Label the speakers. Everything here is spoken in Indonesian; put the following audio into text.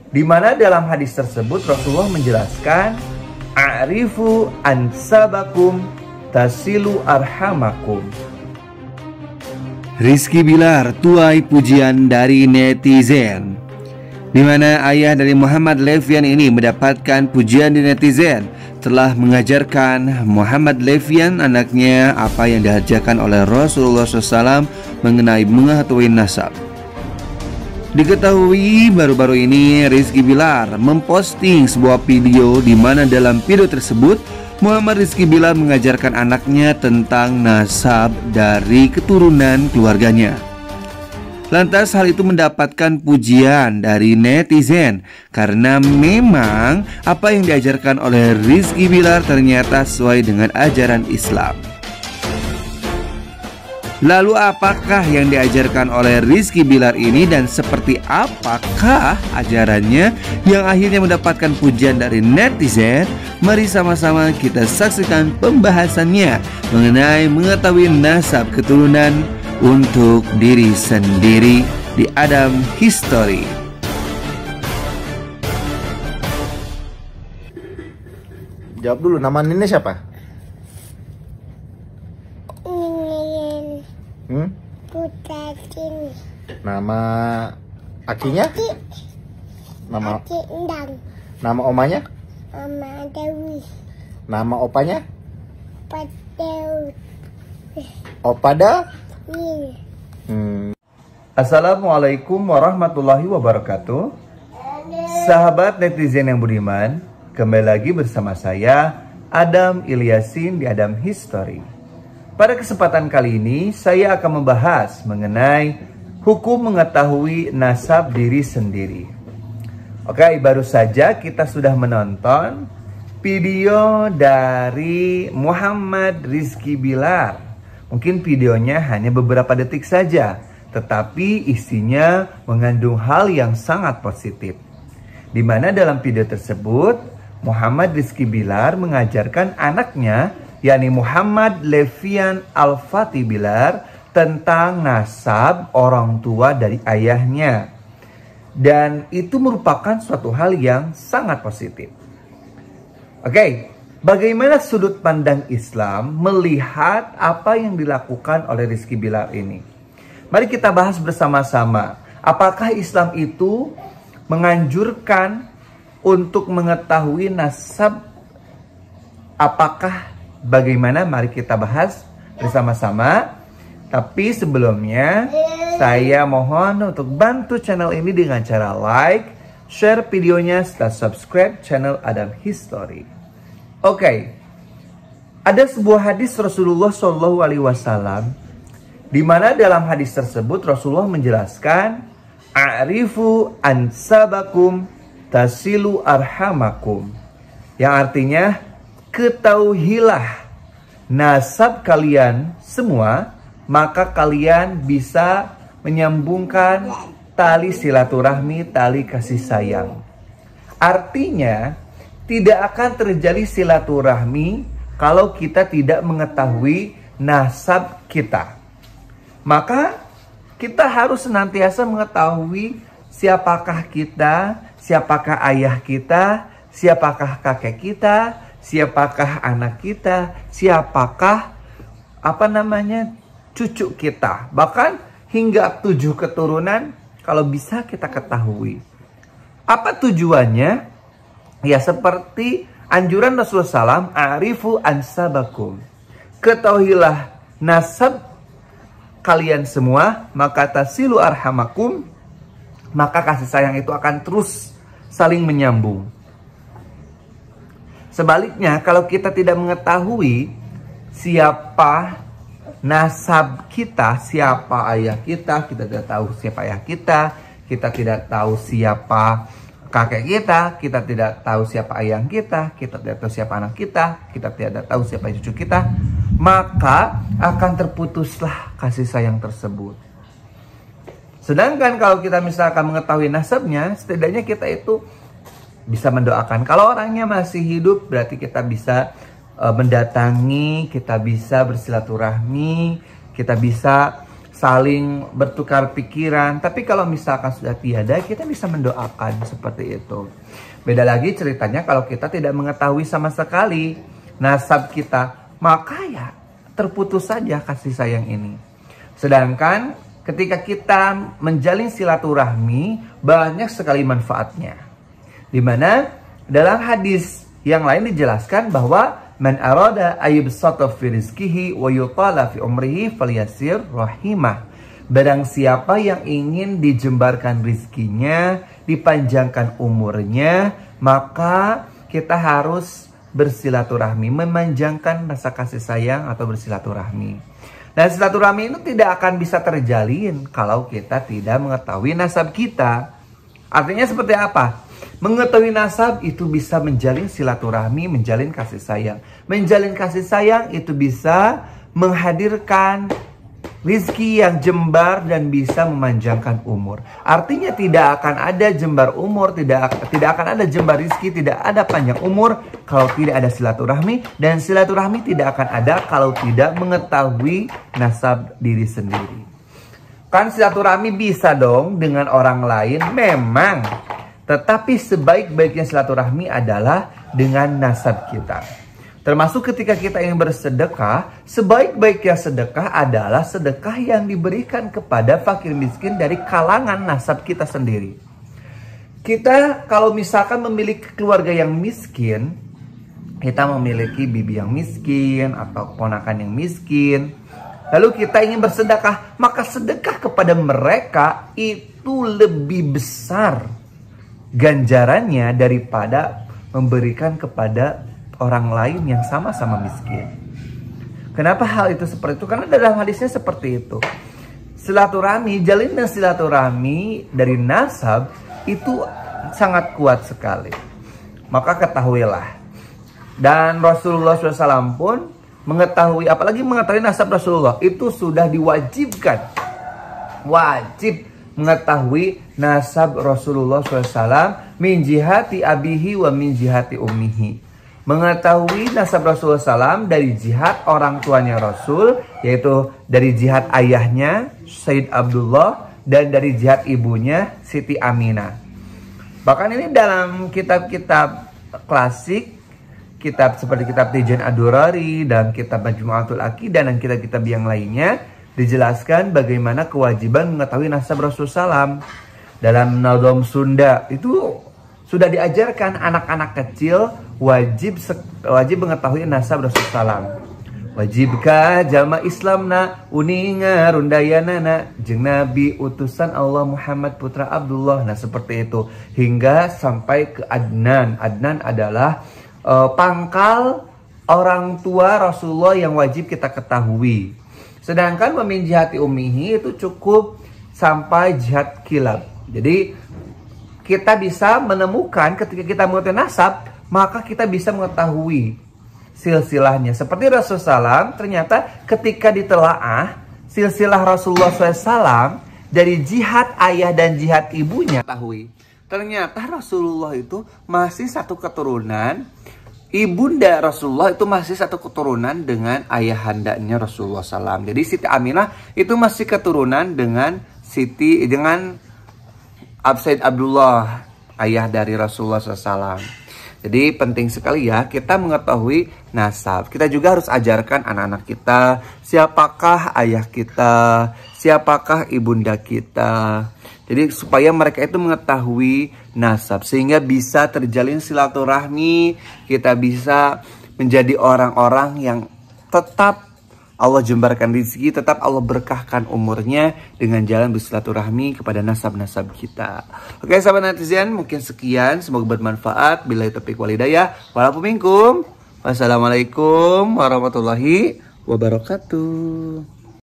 Speaker 1: Di mana dalam hadis tersebut Rasulullah menjelaskan, a'rifu ansabakum tasilu arhamakum.
Speaker 2: Rizky Bilar tuai pujian dari netizen. Di mana ayah dari Muhammad Levian ini mendapatkan pujian di netizen telah mengajarkan Muhammad Levian anaknya apa yang diajarkan oleh Rasulullah SAW mengenai mengetahui nasab. Diketahui baru-baru ini Rizky Bilar memposting sebuah video di mana dalam video tersebut Muhammad Rizky Bilar mengajarkan anaknya tentang nasab dari keturunan keluarganya. Lantas hal itu mendapatkan pujian dari netizen karena memang apa yang diajarkan oleh Rizky Bilar ternyata sesuai dengan ajaran Islam. Lalu apakah yang diajarkan oleh Rizky Bilar ini dan seperti apakah ajarannya yang akhirnya mendapatkan pujian dari netizen? Mari sama-sama kita saksikan pembahasannya mengenai mengetahui nasab keturunan untuk diri sendiri di Adam History.
Speaker 3: Jawab dulu, nama Nini siapa?
Speaker 4: Putatin.
Speaker 3: Nama akinya? Nama
Speaker 4: Aki Endang.
Speaker 3: Nama omanya?
Speaker 4: Mama Dewi.
Speaker 3: Nama opanya?
Speaker 4: Padew.
Speaker 3: Opada?
Speaker 4: Nih.
Speaker 1: Assalamualaikum warahmatullahi wabarakatuh. Sahabat netizen yang budiman, kembali lagi bersama saya Adam Ilyasin di Adam History. Pada kesempatan kali ini saya akan membahas mengenai hukum mengetahui nasab diri sendiri. Oke, baru saja kita sudah menonton video dari Muhammad Rizky Bilar. Mungkin videonya hanya beberapa detik saja, tetapi isinya mengandung hal yang sangat positif. Di mana dalam video tersebut Muhammad Rizky Bilar mengajarkan anaknya, yakni Muhammad Levian Al-Fatih Bilar, tentang nasab orang tua dari ayahnya. Dan itu merupakan suatu hal yang sangat positif. Oke, bagaimana sudut pandang Islam melihat apa yang dilakukan oleh Rizky Bilar ini? Mari kita bahas bersama-sama. Apakah Islam itu menganjurkan untuk mengetahui nasab? Apakah bagaimana? Mari kita bahas bersama-sama. Tapi sebelumnya saya mohon untuk bantu channel ini dengan cara like, share videonya, serta subscribe channel Adam History. Oke, ada sebuah hadis Rasulullah SAW di mana dalam hadis tersebut Rasulullah menjelaskan, a'rifu ansabakum tasilu arhamakum, yang artinya ketahuilah nasab kalian semua, maka kalian bisa menyambungkan tali silaturahmi, tali kasih sayang. Artinya tidak akan terjadi silaturahmi kalau kita tidak mengetahui nasab kita. Maka kita harus senantiasa mengetahui siapakah kita, siapakah ayah kita, siapakah kakek kita, siapakah anak kita, siapakah cucu kita. Bahkan hingga 7 keturunan kalau bisa kita ketahui. Apa tujuannya? Ya seperti anjuran Rasulullah SAW, a'rifu ansabakum, ketahuilah nasab kalian semua, maka tasilu arhamakum, maka kasih sayang itu akan terus saling menyambung. Sebaliknya, kalau kita tidak mengetahui siapa nasab kita, siapa ayah kita tidak tahu siapa ayah kita tidak tahu siapa kakek kita tidak tahu siapa ayah kita tidak tahu siapa anak kita tidak tahu siapa cucu kita, maka akan terputuslah kasih sayang tersebut. Sedangkan kalau kita misalkan mengetahui nasabnya, setidaknya kita itu bisa mendoakan. Kalau orangnya masih hidup, berarti kita bisa mendatangi, kita bisa bersilaturahmi, kita bisa saling bertukar pikiran. Tapi kalau misalkan sudah tiada, kita bisa mendoakan seperti itu. Beda lagi ceritanya kalau kita tidak mengetahui sama sekali nasab kita, maka ya terputus saja kasih sayang ini. Sedangkan ketika kita menjalin silaturahmi, banyak sekali manfaatnya. Dimana dalam hadis yang lain dijelaskan bahwa man arada ayyubsata fi rizqihi wa yutala fi umrihi falyasir rahimah. Barang siapa yang ingin dijembarkan rizkinya, dipanjangkan umurnya, maka kita harus bersilaturahmi, memanjangkan rasa kasih sayang atau bersilaturahmi. Dan silaturahmi itu tidak akan bisa terjalin kalau kita tidak mengetahui nasab kita. Artinya seperti apa? Mengetahui nasab itu bisa menjalin silaturahmi, menjalin kasih sayang. Menjalin kasih sayang itu bisa menghadirkan rizki yang jembar dan bisa memanjangkan umur. Artinya tidak akan ada jembar umur, tidak akan ada jembar rizki, tidak ada panjang umur kalau tidak ada silaturahmi. Dan silaturahmi tidak akan ada kalau tidak mengetahui nasab diri sendiri. Kan silaturahmi bisa dong dengan orang lain, memang. Tetapi sebaik-baiknya silaturahmi adalah dengan nasab kita. Termasuk ketika kita ingin bersedekah, sebaik-baiknya sedekah adalah sedekah yang diberikan kepada fakir miskin dari kalangan nasab kita sendiri. Kita kalau misalkan memiliki keluarga yang miskin, kita memiliki bibi yang miskin atau ponakan yang miskin, lalu kita ingin bersedekah, maka sedekah kepada mereka itu lebih besar ganjarannya daripada memberikan kepada orang lain yang sama-sama miskin. Kenapa hal itu seperti itu? Karena dalam hadisnya seperti itu. Silaturahmi, jalinan silaturahmi dari nasab itu sangat kuat sekali. Maka ketahuilah. Dan Rasulullah SAW pun mengetahui, apalagi mengetahui nasab Rasulullah, itu sudah diwajibkan. Wajib mengetahui nasab Rasulullah SAW min jihati abihi wa min jihati ummihi. Mengetahui nasab Rasulullah SAW dari jihad orang tuanya Rasul, yaitu dari jihad ayahnya Sayyid Abdullah dan dari jihad ibunya Siti Aminah. Bahkan ini dalam kitab-kitab klasik, kitab seperti kitab Tijan Ad-Durari dan kitab Majmu'atul Aqidah dan kitab-kitab yang lainnya, dijelaskan bagaimana kewajiban mengetahui nasab Rasulullah SAW. Dalam Nadom Sunda itu sudah diajarkan anak-anak kecil wajib mengetahui nasab Rasulullah SAW. Wajibkah jama Islamna uninga rundayanana jeung Nabi utusan Allah Muhammad putra Abdullah. Nah seperti itu hingga sampai ke Adnan. Adnan adalah pangkal orang tua Rasulullah yang wajib kita ketahui. Sedangkan min jihati ummihi itu cukup sampai jihad kilab. Jadi kita bisa menemukan ketika kita mengetahui nasab, maka kita bisa mengetahui silsilahnya. Seperti Rasulullah SAW, ternyata ketika ditelaah silsilah Rasulullah SAW dari jihad ayah dan jihad ibunya, ternyata Rasulullah itu masih satu keturunan. Ibunda Rasulullah itu masih satu keturunan dengan ayahandanya Rasulullah SAW. Jadi Siti Aminah itu masih keturunan dengan Sayyid Abdullah, ayah dari Rasulullah SAW. Jadi penting sekali ya kita mengetahui nasab. Kita juga harus ajarkan anak-anak kita siapakah ayah kita, siapakah ibunda kita. Jadi supaya mereka itu mengetahui nasab sehingga bisa terjalin silaturahmi, kita bisa menjadi orang-orang yang tetap Allah jembarkan rezeki, tetap Allah berkahkan umurnya dengan jalan bersilaturahmi kepada nasab-nasab kita. Oke sahabat netizen, mungkin sekian, semoga bermanfaat. Billahi taufiq wal hidayah. Walaupun minkum. Wassalamualaikum warahmatullahi wabarakatuh.